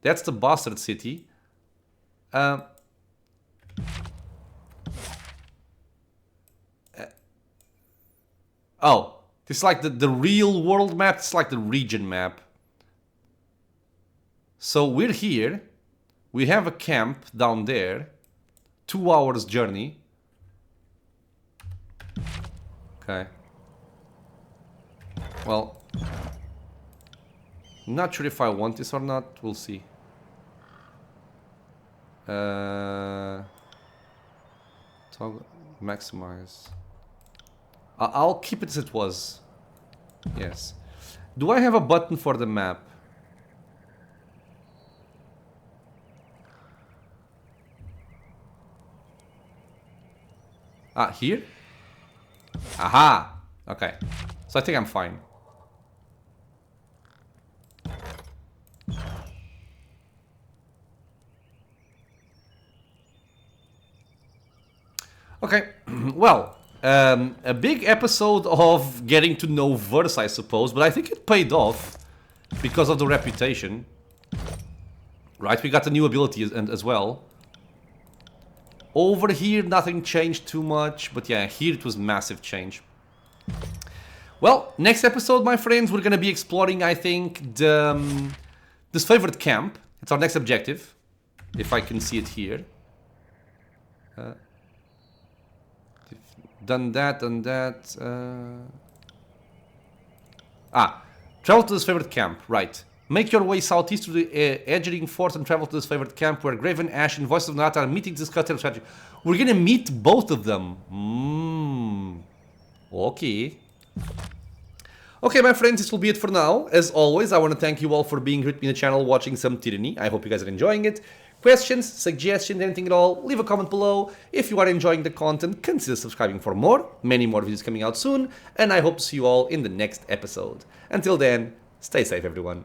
That's the bastard city. Oh, this is like the real world map. It's like the region map. So we're here. We have a camp down there. 2 hours journey. Okay. Well, not sure if I want this or not. We'll see. Toggle maximize. I'll keep it as it was. Yes. Do I have a button for the map? Here? Aha! Okay. So I think I'm fine. Okay, well, a big episode of getting to know Verse, I suppose, but I think it paid off because of the reputation. Right, we got the new ability as well. Over here, nothing changed too much, but yeah, here it was massive change. Well, next episode, my friends, we're gonna be exploring, I think, this favorite camp. It's our next objective, if I can see it here. Done that, done that. Travel to this favorite camp, right. Make your way southeast to the Edgering Fort and travel to this favorite camp where Graven, Ash, and Voices of Nata are meeting to discuss their strategy. We're gonna meet both of them. Okay. Okay, my friends, this will be it for now. As always, I want to thank you all for being here with me in the channel watching some Tyranny. I hope you guys are enjoying it. Questions, suggestions, anything at all, leave a comment below. If you are enjoying the content, consider subscribing for more. Many more videos coming out soon, and I hope to see you all in the next episode. Until then, Stay safe, everyone.